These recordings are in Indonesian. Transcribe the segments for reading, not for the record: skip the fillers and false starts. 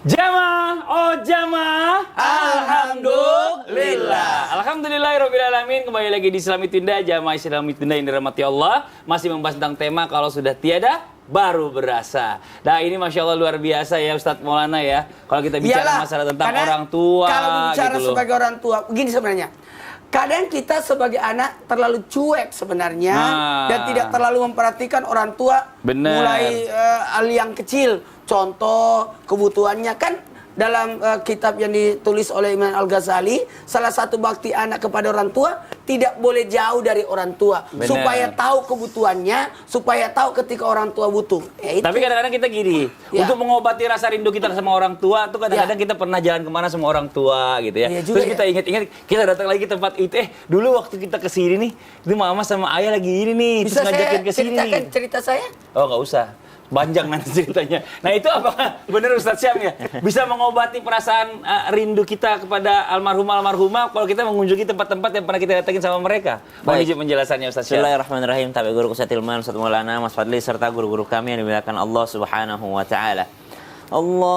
Jamaah, oh jamaah, Alhamdulillah. Alhamdulillahirrabbilalamin. Kembali lagi di Islami Tunda, jamaah Islami Tunda yang dirahmati Allah. Masih membahas tentang tema kalau sudah tiada, baru berasa. Nah ini Masya Allah luar biasa ya Ustadz Maulana ya. Kalau kita bicara masalah tentang orang tua. Kalau bicara gitu sebagai orang tua, begini sebenarnya. Kadang kita sebagai anak terlalu cuek sebenarnya. Dan tidak terlalu memperhatikan orang tua. Bener. Mulai hal yang kecil. Contoh kebutuhannya kan dalam kitab yang ditulis oleh Imam Al-Ghazali, salah satu bakti anak kepada orang tua tidak boleh jauh dari orang tua. Bener. Supaya tahu kebutuhannya, supaya tahu ketika orang tua butuh. Ya, itu. Tapi kadang-kadang kita gini, Ya. untuk mengobati rasa rindu kita sama orang tua, tuh kadang-kadang kita pernah jalan kemana sama orang tua gitu ya. Iya juga Terus kita ingat-ingat, kita datang lagi ke tempat itu, dulu waktu kita kesini nih, itu mama sama ayah lagi ini nih, Bisa terus saya ngajakin kesini ceritakan nih. cerita saya? Oh nggak usah, panjang nanti ceritanya. Nah itu apakah benar Ustadz Syam ya? Bisa mengobati perasaan rindu kita kepada almarhumah kalau kita mengunjungi tempat-tempat yang pernah kita datangin sama mereka? Mohon izin penjelasannya Ustadz Syam. Bismillahirrahmanirrahim. Tabi guru Ustadz Ilman, Ustadz Maulana, Mas Fadli serta guru-guru kami yang dimuliakan Allah Subhanahu wa taala. Allahu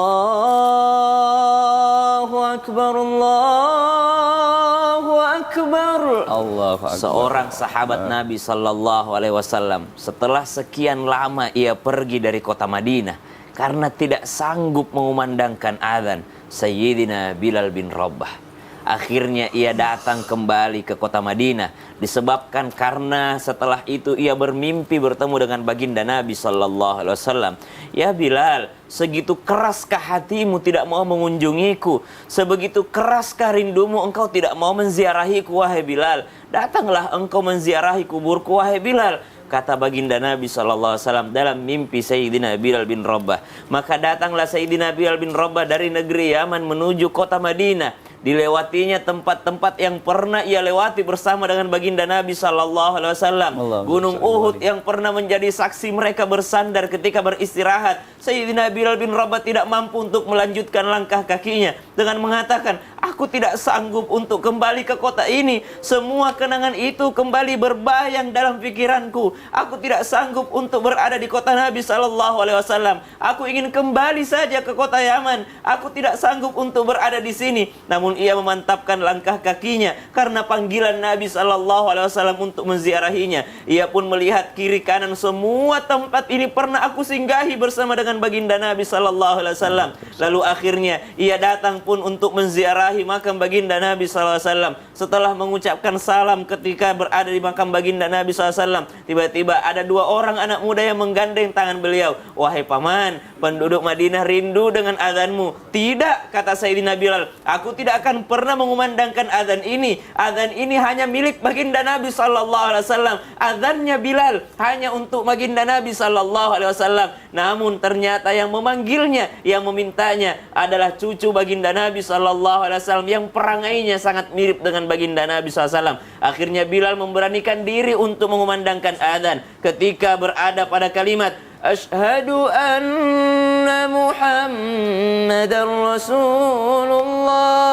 akbar, Allahu akbar. Allahu akbar. Seorang sahabat Nabi sallallahu alaihi wasallam setelah sekian lama ia pergi dari kota Madinah karena tidak sanggup mengumandangkan azan, Sayyidina Bilal bin Rabah. Akhirnya ia datang kembali ke kota Madinah disebabkan karena setelah itu ia bermimpi bertemu dengan baginda Nabi sallallahu alaihi wasallam. Ya Bilal, segitu keraskah hatimu tidak mau mengunjungiku? Sebegitu keraskah rindumu engkau tidak mau menziarahiku wahai Bilal? Datanglah engkau menziarahi kuburku wahai Bilal. Kata baginda Nabi SAW dalam mimpi Sayyidina Bilal bin Rabah. Maka datanglah Sayyidina Bilal bin Rabah dari negeri Yaman menuju kota Madinah. Dilewatinya tempat-tempat yang pernah ia lewati bersama dengan baginda Nabi SAW. Gunung Uhud yang pernah menjadi saksi mereka bersandar ketika beristirahat. Sayyidina Bilal bin Rabah tidak mampu untuk melanjutkan langkah kakinya dengan mengatakan, aku tidak sanggup untuk kembali ke kota ini. Semua kenangan itu kembali berbayang dalam pikiranku. Aku tidak sanggup untuk berada di kota Nabi SAW. Aku ingin kembali saja ke kota Yaman. Aku tidak sanggup untuk berada di sini. Namun ia memantapkan langkah kakinya karena panggilan Nabi SAW untuk menziarahinya. Ia pun melihat kiri kanan, semua tempat ini pernah aku singgahi bersama dengan baginda Nabi SAW. Lalu akhirnya ia datang pun untuk menziarahi makam baginda Nabi SAW. Setelah mengucapkan salam ketika berada di makam baginda Nabi SAW, tiba-tiba ada dua orang anak muda yang menggandeng tangan beliau. Wahai paman, penduduk Madinah rindu dengan azanmu. Tidak, kata Sayyidina Bilal, aku tidak akan pernah mengumandangkan azan ini. Azan ini hanya milik baginda Nabi SAW. Azannya Bilal hanya untuk baginda Nabi SAW. Namun ternyata yang memanggilnya, yang memintanya adalah cucu baginda Nabi SAW yang perangainya sangat mirip dengan baginda Nabi SAW. Akhirnya Bilal memberanikan diri untuk mengumandangkan azan ketika berada pada kalimat Asyhadu anna Muhammadar Rasulullah.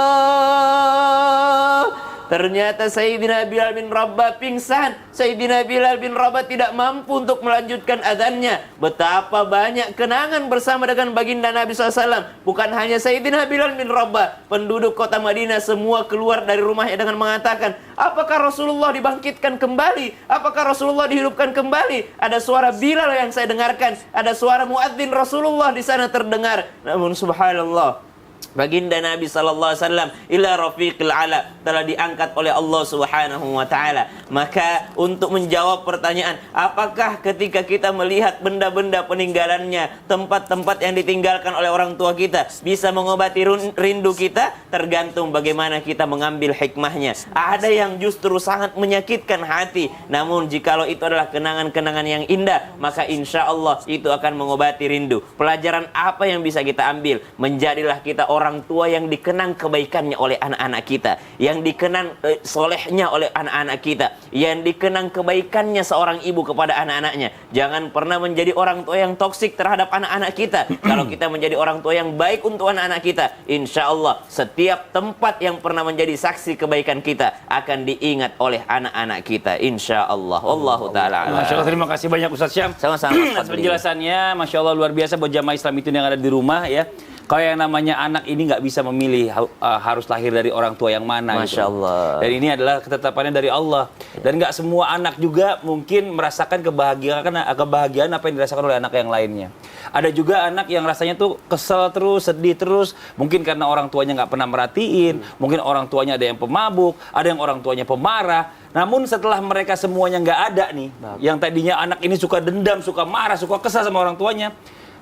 Ternyata Sayyidina Bilal bin Rabah pingsan. Sayyidina Bilal bin Rabah tidak mampu untuk melanjutkan azannya. Betapa banyak kenangan bersama dengan baginda Nabi SAW. Bukan hanya Sayyidina Bilal bin Rabah, penduduk kota Madinah semua keluar dari rumahnya dengan mengatakan, apakah Rasulullah dibangkitkan kembali? Apakah Rasulullah dihidupkan kembali? Ada suara Bilal yang saya dengarkan. Ada suara muadzin Rasulullah di sana terdengar. Namun subhanallah, baginda Nabi SAW ila rafiqil ala telah diangkat oleh Allah Subhanahu wa taala. Maka untuk menjawab pertanyaan, apakah ketika kita melihat benda-benda peninggalannya, tempat-tempat yang ditinggalkan oleh orang tua kita bisa mengobati rindu kita? Tergantung bagaimana kita mengambil hikmahnya. Ada yang justru sangat menyakitkan hati, namun jikalau itu adalah kenangan-kenangan yang indah, maka insya Allah itu akan mengobati rindu. Pelajaran apa yang bisa kita ambil? Menjadilah kita orang tua yang dikenang kebaikannya oleh anak-anak kita, yang dikenang solehnya oleh anak-anak kita, yang dikenang kebaikannya seorang ibu kepada anak-anaknya. Jangan pernah menjadi orang tua yang toksik terhadap anak-anak kita. Kalau kita menjadi orang tua yang baik untuk anak-anak kita, insya Allah setiap tempat yang pernah menjadi saksi kebaikan kita akan diingat oleh anak-anak kita, insya Allah. Wallahu ta'ala. Masya Allah, terima kasih banyak Ustadz Syam. Sama-sama. Atas penjelasannya, Masya Allah luar biasa buat jamaah Islam itu yang ada di rumah ya. Kalau yang namanya anak ini nggak bisa memilih harus lahir dari orang tua yang mana. Masya Allah. Dan ini adalah ketetapannya dari Allah. Dan nggak semua anak juga mungkin merasakan kebahagiaan apa yang dirasakan oleh anak yang lainnya. Ada juga anak yang rasanya tuh kesel terus, sedih terus. Mungkin karena orang tuanya nggak pernah merhatiin. Mungkin orang tuanya ada yang pemabuk, ada yang orang tuanya pemarah. Namun setelah mereka semuanya nggak ada nih, yang tadinya anak ini suka dendam, suka marah, suka kesal sama orang tuanya,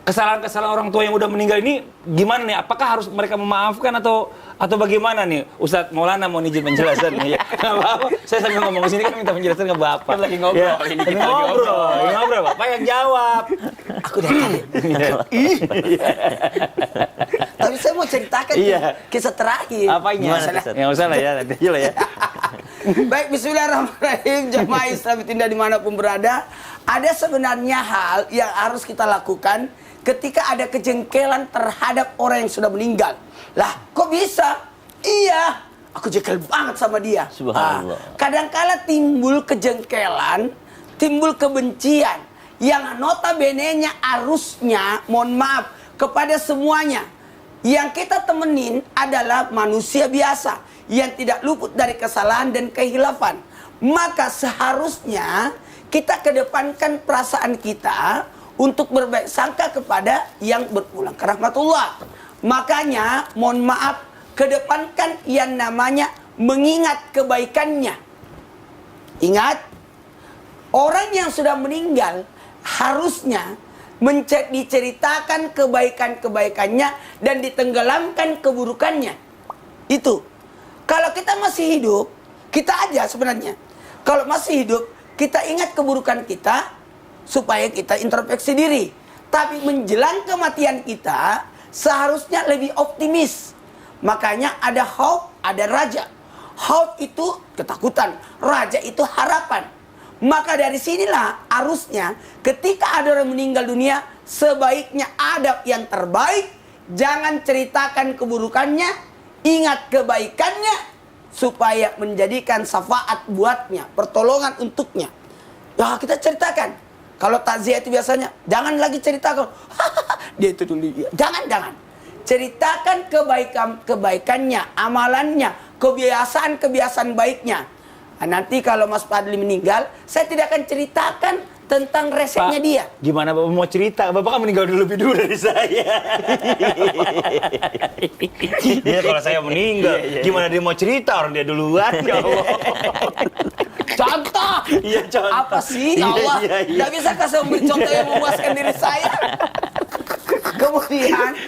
kesalahan-kesalahan orang tua yang udah meninggal ini gimana nih? Apakah harus mereka memaafkan atau bagaimana nih? Ustadz Maulana mau izin penjelasan nih. Nggak apa-apa. Saya sambil ngomong sini kan minta penjelasan ke Bapak. Kan lagi ngobrol. Ya, lagi ngobrol. Bapak yang jawab. Aku udah tahu. Tapi saya mau ceritakan kisah terakhir. Apanya? Nggak usah lah ya, nanti aja lah ya. Baik, bismillahirrahmanirrahim. Jamaah Islam Tinda dimanapun berada, ada sebenarnya hal yang harus kita lakukan ketika ada kejengkelan terhadap orang yang sudah meninggal. Lah, kok bisa? Iya, aku jengkel banget sama dia. Subhanallah. Kadangkala timbul kejengkelan, timbul kebencian yang notabene-nya harusnya, mohon maaf kepada semuanya, yang kita temenin adalah manusia biasa yang tidak luput dari kesalahan dan kehilafan. Maka seharusnya kita kedepankan perasaan kita untuk berbaik sangka kepada yang berpulang ke rahmatullah. Makanya mohon maaf, kedepankan yang namanya mengingat kebaikannya. Ingat, orang yang sudah meninggal harusnya diceritakan kebaikan-kebaikannya dan ditenggelamkan keburukannya. Itu. Kalau kita masih hidup, kita aja sebenarnya. Kalau masih hidup, kita ingat keburukan kita supaya kita introspeksi diri. Tapi menjelang kematian kita, seharusnya lebih optimis. Makanya ada khauf, ada raja. Khauf itu ketakutan, raja itu harapan. Maka dari sinilah harusnya ketika ada orang meninggal dunia, sebaiknya adab yang terbaik, jangan ceritakan keburukannya, ingat kebaikannya, supaya menjadikan syafaat buatnya, pertolongan untuknya. Ya kita ceritakan. Kalau takziah itu biasanya, jangan lagi ceritakan, dia itu dulu. Jangan. Ceritakan kebaikannya, amalannya, kebiasaan baiknya. Nah, nanti kalau Mas Fadli meninggal, saya tidak akan ceritakan tentang reseknya dia. Gimana Bapak mau cerita? Bapak kan meninggal lebih dulu dari saya. Ya kalau saya meninggal, gimana dia mau cerita? Orang dia duluan. Ya Allah. Contoh. Iya, contoh. Apa sih? Ya Allah. Tidak bisa kasih memberi contoh yang memuaskan diri saya. Kemudian,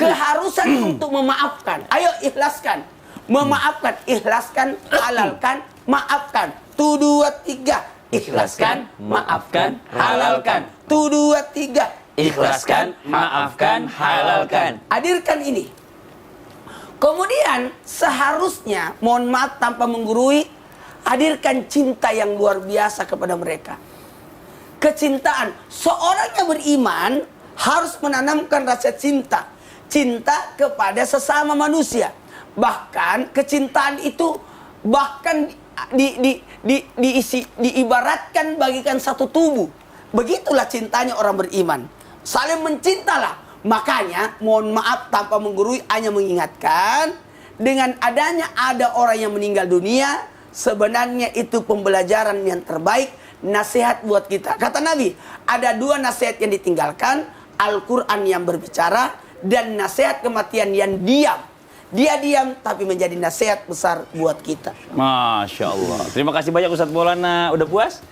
keharusan untuk memaafkan. Ayo ikhlaskan. Memaafkan, ikhlaskan, halalkan, maafkan. 2, 3. Ikhlaskan, maafkan, halalkan. 2, 3. Ikhlaskan, maafkan, halalkan. Hadirkan ini. Kemudian seharusnya, mohon maaf tanpa menggurui, hadirkan cinta yang luar biasa kepada mereka. Kecintaan. Seorang yang beriman harus menanamkan rasa cinta. Cinta kepada sesama manusia. Bahkan kecintaan itu bahkan diibaratkan bagikan satu tubuh. Begitulah cintanya orang beriman. Saling mencintalah. Makanya mohon maaf tanpa menggurui, hanya mengingatkan, dengan adanya ada orang yang meninggal dunia, sebenarnya itu pembelajaran yang terbaik, nasihat buat kita. Kata Nabi, ada 2 nasihat yang ditinggalkan, Al-Quran yang berbicara dan nasihat kematian yang diam. Dia diam tapi menjadi nasihat besar buat kita. Masya Allah. Terima kasih banyak Ustadz Maulana. Udah puas?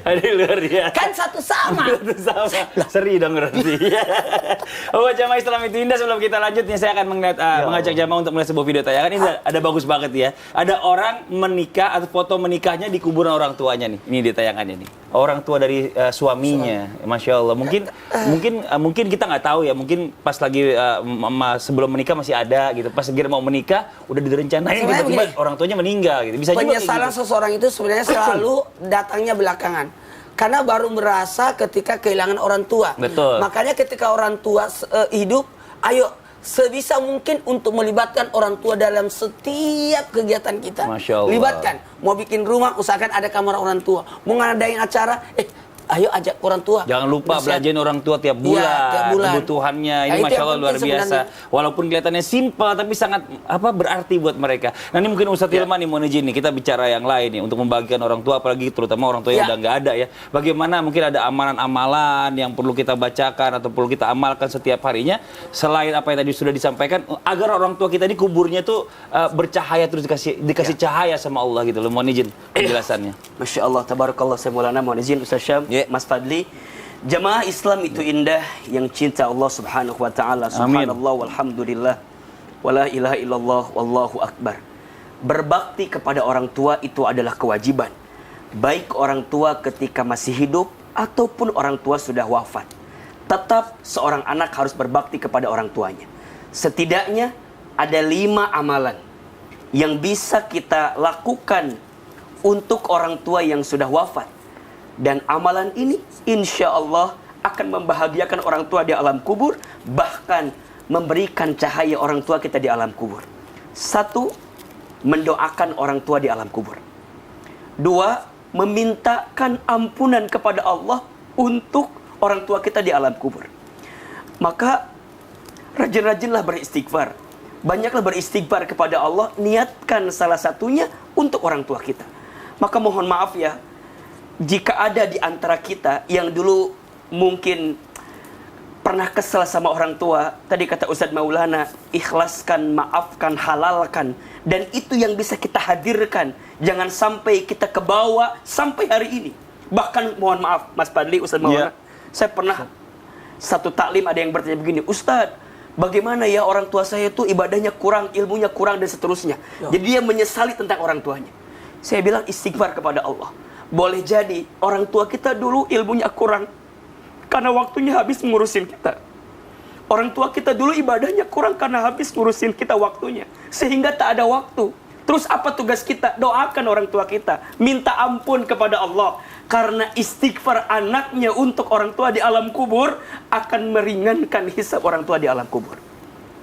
Aduh luar biasa. Kan satu sama. Seri dong berarti. Oh, jamaah Islam itu indah. Sebelum kita lanjut nih, saya akan mengajak jamaah untuk melihat sebuah video tayangan. Ini ada bagus banget ya. Ada orang menikah atau foto menikahnya di kuburan orang tuanya nih. Ini di tayangannya nih. Orang tua dari suaminya. Masya Allah. Mungkin kita nggak tahu ya. Mungkin pas lagi sebelum menikah masih ada gitu. Pas segera mau menikah udah direncanain tiba-tiba orang tuanya meninggal gitu. Bisa juga penyesalan gitu. Seseorang itu sebenarnya selalu datangnya belakangan. Karena baru merasa ketika kehilangan orang tua. Betul. Makanya ketika orang tua hidup, ayo sebisa mungkin untuk melibatkan orang tua dalam setiap kegiatan kita. Masya Allah. Libatkan. Mau bikin rumah, usahakan ada kamar orang tua. Mau ngadain acara, ayo ajak orang tua. Jangan lupa Nasihat. belanjain orang tua tiap bulan, Tiap bulan. kebutuhannya. Ini Nah, itu Masya yang Allah luar penting biasa. sebenarnya. Walaupun kelihatannya simpel, tapi sangat berarti buat mereka. Nah ini mungkin Ustadz Hilman nih, mohon izin nih, kita bicara yang lain nih, untuk membagikan orang tua, apalagi terutama orang tua yang Ya. udah nggak ada ya. Bagaimana mungkin ada amalan-amalan yang perlu kita bacakan atau perlu kita amalkan setiap harinya, selain apa yang tadi sudah disampaikan, agar orang tua kita ini kuburnya tuh bercahaya, terus dikasih cahaya sama Allah gitu loh. Mohon izin penjelasannya. Masya Allah, tabarakallah, saya Maulana, mohon izin Ustaz Syam, Mas Fadli. Jamaah Islam itu indah yang cinta Allah Subhanahu wa taala. Subhanallah walhamdulillah wala ilaha illallah wallahu akbar. Berbakti kepada orang tua itu adalah kewajiban. Baik orang tua ketika masih hidup ataupun orang tua sudah wafat. Tetap seorang anak harus berbakti kepada orang tuanya. Setidaknya ada 5 amalan yang bisa kita lakukan untuk orang tua yang sudah wafat. Dan amalan ini insya Allah akan membahagiakan orang tua di alam kubur, bahkan memberikan cahaya orang tua kita di alam kubur. 1, mendoakan orang tua di alam kubur. 2, memintakan ampunan kepada Allah untuk orang tua kita di alam kubur. Maka rajin-rajinlah beristighfar. Banyaklah beristighfar kepada Allah, niatkan salah satunya untuk orang tua kita. Maka mohon maaf ya, jika ada di antara kita yang dulu mungkin pernah kesel sama orang tua, tadi kata Ustadz Maulana, ikhlaskan, maafkan, halalkan, dan itu yang bisa kita hadirkan. Jangan sampai kita kebawa sampai hari ini. Bahkan mohon maaf Mas Fadli, Ustadz Maulana, saya pernah satu taklim ada yang bertanya begini, Ustadz, bagaimana ya orang tua saya itu ibadahnya kurang, ilmunya kurang, dan seterusnya. Jadi dia menyesali tentang orang tuanya. Saya bilang istighfar kepada Allah. Boleh jadi orang tua kita dulu ilmunya kurang karena waktunya habis ngurusin kita. Orang tua kita dulu ibadahnya kurang karena habis ngurusin kita waktunya, sehingga tak ada waktu. Terus apa tugas kita? Doakan orang tua kita, minta ampun kepada Allah. Karena istighfar anaknya untuk orang tua di alam kubur akan meringankan hisab orang tua di alam kubur.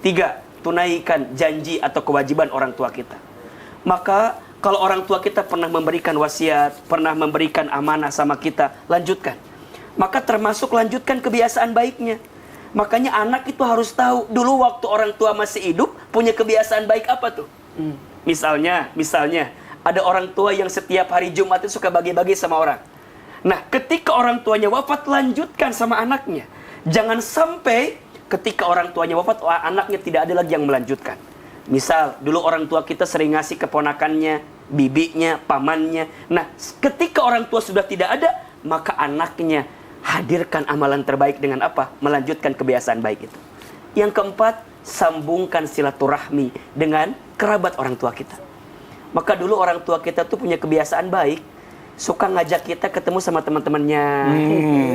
3, tunaikan janji atau kewajiban orang tua kita. Maka kalau orang tua kita pernah memberikan wasiat, pernah memberikan amanah sama kita, lanjutkan. Maka termasuk lanjutkan kebiasaan baiknya. Makanya anak itu harus tahu, dulu waktu orang tua masih hidup, punya kebiasaan baik apa tuh? Misalnya, ada orang tua yang setiap hari Jumat itu suka bagi-bagi sama orang. Nah, ketika orang tuanya wafat, lanjutkan sama anaknya. Jangan sampai ketika orang tuanya wafat, anaknya tidak ada lagi yang melanjutkan. Misal, dulu orang tua kita sering ngasih keponakannya, bibinya, pamannya. Nah, ketika orang tua sudah tidak ada, maka anaknya hadirkan amalan terbaik dengan apa? Melanjutkan kebiasaan baik itu. Yang keempat, sambungkan silaturahmi dengan kerabat orang tua kita. Maka dulu orang tua kita tuh punya kebiasaan baik, suka ngajak kita ketemu sama teman-temannya,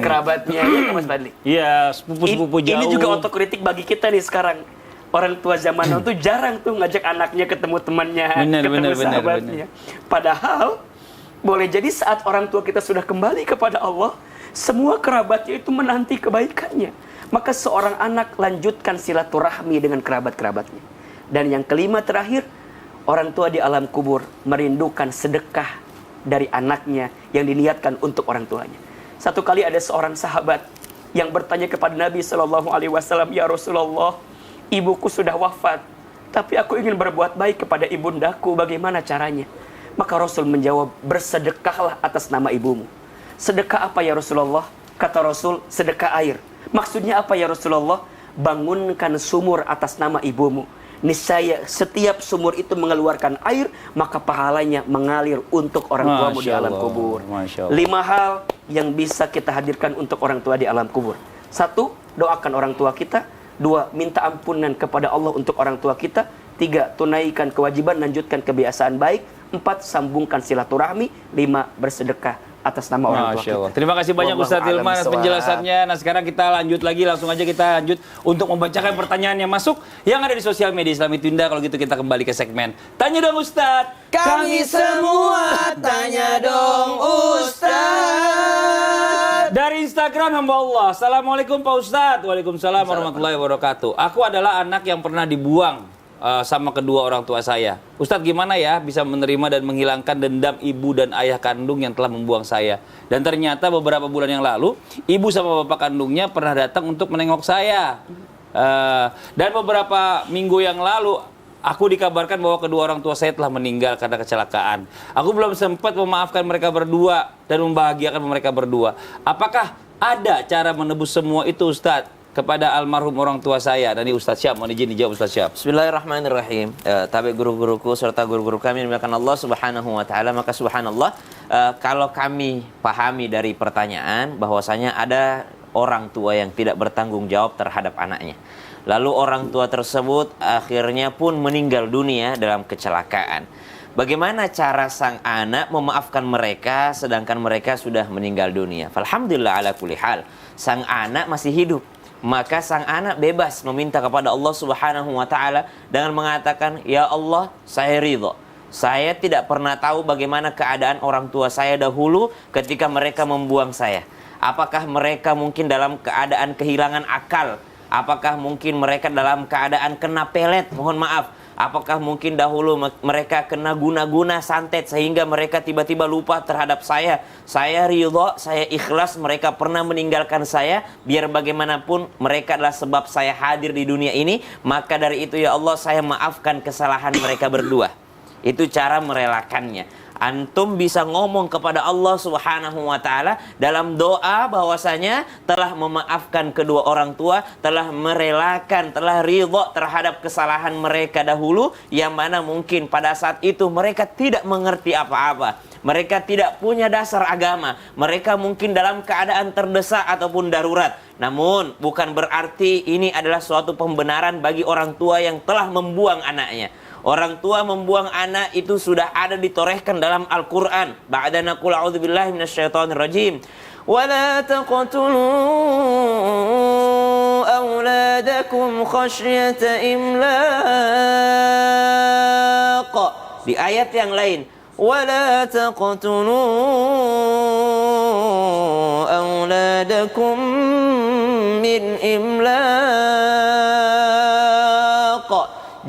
kerabatnya, ya Mas Fadli? Iya, sepupu-sepupu jauh. Ini juga otokritik bagi kita nih sekarang. Orang tua zaman now tuh jarang tuh ngajak anaknya ketemu temannya, ketemu sahabatnya. Padahal boleh jadi saat orang tua kita sudah kembali kepada Allah, semua kerabatnya itu menanti kebaikannya. Maka seorang anak lanjutkan silaturahmi dengan kerabat-kerabatnya. Dan yang kelima terakhir, orang tua di alam kubur merindukan sedekah dari anaknya yang diniatkan untuk orang tuanya. Satu kali ada seorang sahabat yang bertanya kepada Nabi SAW, ya Rasulullah, ibuku sudah wafat, tapi aku ingin berbuat baik kepada ibundaku, bagaimana caranya? Maka Rasul menjawab, bersedekahlah atas nama ibumu. Sedekah apa ya Rasulullah? Kata Rasul, sedekah air. Maksudnya apa ya Rasulullah? Bangunkan sumur atas nama ibumu. Niscaya setiap sumur itu mengeluarkan air, maka pahalanya mengalir untuk orang tuamu di alam kubur. 5 hal yang bisa kita hadirkan untuk orang tua di alam kubur. 1, doakan orang tua kita. 2, minta ampunan kepada Allah untuk orang tua kita. 3, tunaikan kewajiban, lanjutkan kebiasaan baik. 4, sambungkan silaturahmi. 5, bersedekah atas nama orang tua kita. Terima kasih banyak Ustadz Hilman atas penjelasannya. Nah sekarang kita lanjut lagi, langsung aja kita lanjut untuk membacakan pertanyaan yang masuk yang ada di sosial media Islami Tunda. Kalau gitu kita kembali ke segmen Tanya Dong Ustadz. Kami semua tanya dong Ustadz. Dari Instagram hamba Allah. Assalamualaikum Pak Ustadz. Waalaikumsalam warahmatullahi wabarakatuh. Aku adalah anak yang pernah dibuang sama kedua orang tua saya. Ustadz, gimana ya bisa menerima dan menghilangkan dendam ibu dan ayah kandung yang telah membuang saya? Dan ternyata beberapa bulan yang lalu, ibu sama bapak kandungnya pernah datang untuk menengok saya. Dan beberapa minggu yang lalu, aku dikabarkan bahwa kedua orang tua saya telah meninggal karena kecelakaan. Aku belum sempat memaafkan mereka berdua dan membahagiakan mereka berdua. Apakah ada cara menebus semua itu, Ustadz? Kepada almarhum orang tua saya. Dan ini Ustadz Syam, mohon izin dijawab Ustadz Syam. Bismillahirrahmanirrahim. Tapi guru-guruku serta guru-guru kami dimuliakan Allah Subhanahu wa taala, maka subhanallah, kalau kami pahami dari pertanyaan bahwasanya ada orang tua yang tidak bertanggung jawab terhadap anaknya. Lalu orang tua tersebut akhirnya pun meninggal dunia dalam kecelakaan. Bagaimana cara sang anak memaafkan mereka sedangkan mereka sudah meninggal dunia? Alhamdulillah ala kulli hal. Sang anak masih hidup. Maka sang anak bebas meminta kepada Allah Subhanahu wa taala dengan mengatakan, "Ya Allah, saya ridha. Saya tidak pernah tahu bagaimana keadaan orang tua saya dahulu ketika mereka membuang saya. Apakah mereka mungkin dalam keadaan kehilangan akal? Apakah mungkin mereka dalam keadaan kena pelet? Mohon maaf. Apakah mungkin dahulu mereka kena guna-guna santet sehingga mereka tiba-tiba lupa terhadap saya? Saya ridha, saya ikhlas mereka pernah meninggalkan saya. Biar bagaimanapun mereka adalah sebab saya hadir di dunia ini. Maka dari itu ya Allah, saya maafkan kesalahan mereka berdua." Itu cara merelakannya. Antum bisa ngomong kepada Allah Subhanahu wa taala dalam doa bahwasanya telah memaafkan kedua orang tua, telah merelakan, telah ridha terhadap kesalahan mereka dahulu yang mana mungkin pada saat itu mereka tidak mengerti apa-apa. Mereka tidak punya dasar agama. Mereka mungkin dalam keadaan terdesak ataupun darurat. Namun bukan berarti ini adalah suatu pembenaran bagi orang tua yang telah membuang anaknya. Orang tua membuang anak itu sudah ada ditorehkan dalam Al-Quran. Ba'da naqul a'udzubillahi minasyaitonir rajim. Wa la taqtulu auladakum khasyata imlaq. Di ayat yang lain, wa la taqtulu auladakum min imlaq.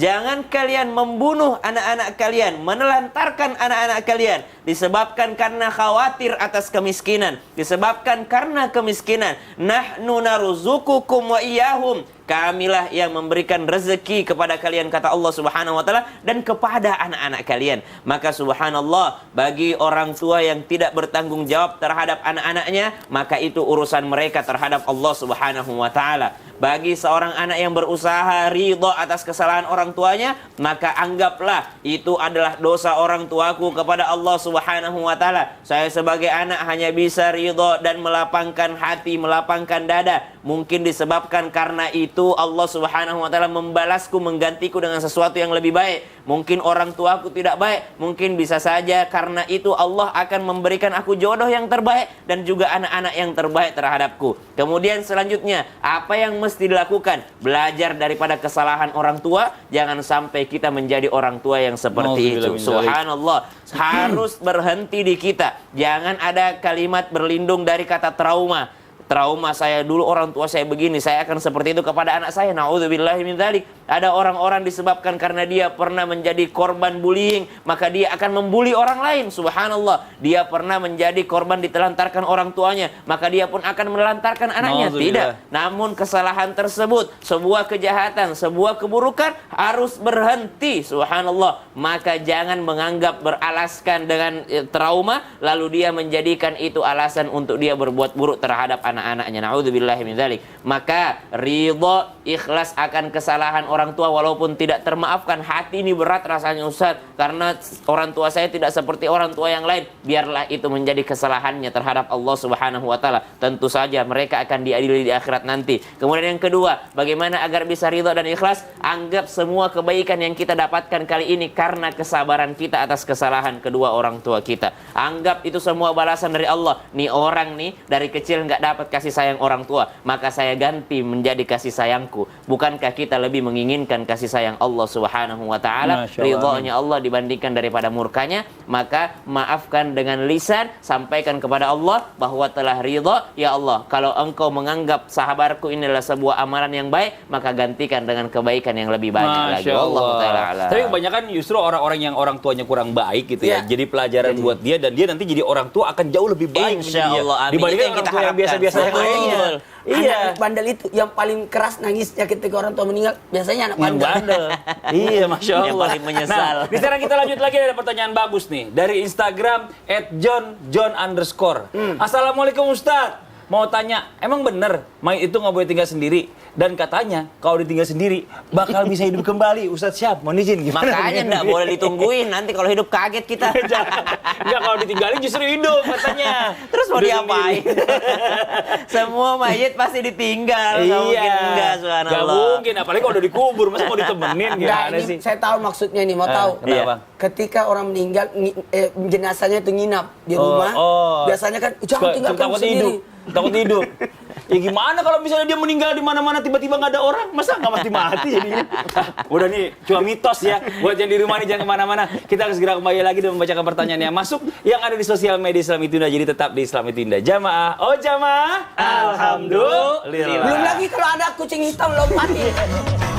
Jangan kalian membunuh anak-anak kalian, menelantarkan anak-anak kalian disebabkan karena khawatir atas kemiskinan, disebabkan karena kemiskinan. Nahnu narzuqukum wa iyyahum. Kamilah yang memberikan rezeki kepada kalian, kata Allah Subhanahu wa taala, dan kepada anak-anak kalian. Maka subhanallah, bagi orang tua yang tidak bertanggung jawab terhadap anak-anaknya, maka itu urusan mereka terhadap Allah Subhanahu wa taala. Bagi seorang anak yang berusaha ridha atas kesalahan orang tuanya, maka anggaplah itu adalah dosa orang tuaku kepada Allah Subhanahu wa taala. Saya sebagai anak hanya bisa ridha dan melapangkan hati, melapangkan dada. Mungkin disebabkan karena itu Allah Subhanahu wa taala membalasku, menggantiku dengan sesuatu yang lebih baik. Mungkin orang tuaku tidak baik, mungkin bisa saja karena itu Allah akan memberikan aku jodoh yang terbaik dan juga anak-anak yang terbaik terhadapku. Kemudian selanjutnya, apa yang mesti dilakukan? Belajar daripada kesalahan orang tua. Jangan sampai kita menjadi orang tua yang seperti itu. Subhanallah, harus berhenti di kita. Jangan ada kalimat berlindung dari kata trauma. Trauma saya dulu orang tua saya begini, saya akan seperti itu kepada anak saya. Na'udzubillahi min dzalik. Ada orang-orang disebabkan karena dia pernah menjadi korban bullying, maka dia akan membuli orang lain. Subhanallah. Dia pernah menjadi korban ditelantarkan orang tuanya, maka dia pun akan menelantarkan anaknya. Tidak. Namun kesalahan tersebut, sebuah kejahatan, sebuah keburukan harus berhenti. Subhanallah. Maka jangan menganggap beralaskan dengan trauma, lalu dia menjadikan itu alasan untuk dia berbuat buruk terhadap anak-anaknya. Na'udzubillahi min dzalik. Maka ridha, ikhlas akan kesalahan orang tua walaupun tidak termaafkan. Hati ini berat rasanya, Ustaz, karena orang tua saya tidak seperti orang tua yang lain. Biarlah itu menjadi kesalahannya terhadap Allah Subhanahu wa taala. Tentu saja mereka akan diadili di akhirat nanti. Kemudian yang kedua, bagaimana agar bisa ridha dan ikhlas? Anggap semua kebaikan yang kita dapatkan kali ini karena kesabaran kita atas kesalahan kedua orang tua kita. Anggap itu semua balasan dari Allah. Nih orang nih dari kecil nggak dapat kasih sayang orang tua, maka saya ganti menjadi kasih sayangku. Bukankah kita lebih menginginkan kasih sayang Allah Subhanahu wa taala, Masya Allah, ridhonya Allah dibandingkan daripada murkanya? Maka maafkan dengan lisan, sampaikan kepada Allah bahwa telah ridho. Ya Allah, kalau engkau menganggap sahabatku ini adalah sebuah amalan yang baik, maka gantikan dengan kebaikan yang lebih banyak lagi. Masya Allah. Taala alam. Tapi kebanyakan justru orang-orang yang orang tuanya kurang baik gitu ya. Iya. Jadi pelajaran buat dia, dan dia nanti jadi orang tua akan jauh lebih baik Insya menjadi dia. Allah, amin. Dibandingkan Itu yang orang kita tua yang harapkan. biasa-biasa yang Betul. lainnya. Iya. Anak bandel itu yang paling keras nangisnya ketika orang tua meninggal, biasanya anak Yang bandel. bandel. Iya, Masya Allah. Yang paling menyesal. Nah, sekarang kita lanjut lagi, ada pertanyaan bagus nih. Dari Instagram @john_. Assalamualaikum Ustadz. Mau tanya, emang bener mayit itu nggak boleh tinggal sendiri? Dan katanya, kalau ditinggal sendiri, bakal bisa hidup kembali. Ustadz siap, mohon izin gimana? Makanya nggak boleh ditungguin, nanti kalau hidup kaget kita. Enggak, kalau ditinggalin justru hidup katanya. Terus mau Hidup diapain? sendiri. Semua mayit pasti ditinggal. Nggak mungkin enggak, subhanallah. Nggak mungkin, apalagi kalau udah dikubur, masa mau ditemenin Enggak, gimana ini sih? saya tahu maksudnya nih, mau tahu. Kenapa? Ketika orang meninggal, jenazahnya itu nginap di rumah, biasanya kan jangan tinggalkan takut sendiri. hidup. Takut hidup. Ya gimana kalau misalnya dia meninggal di mana-mana tiba-tiba nggak ada orang, masa nggak mati-mati jadinya? Udah nih, cuma mitos ya. Buat yang di rumah nih jangan kemana-mana. Kita akan segera kembali lagi dan membacakan pertanyaan yang masuk yang ada di sosial media Islam Itu Indah. Jadi tetap di Islam Itu Indah. Jamaah, oh jamaah, alhamdulillah. Belum lagi kalau ada kucing hitam lompatin.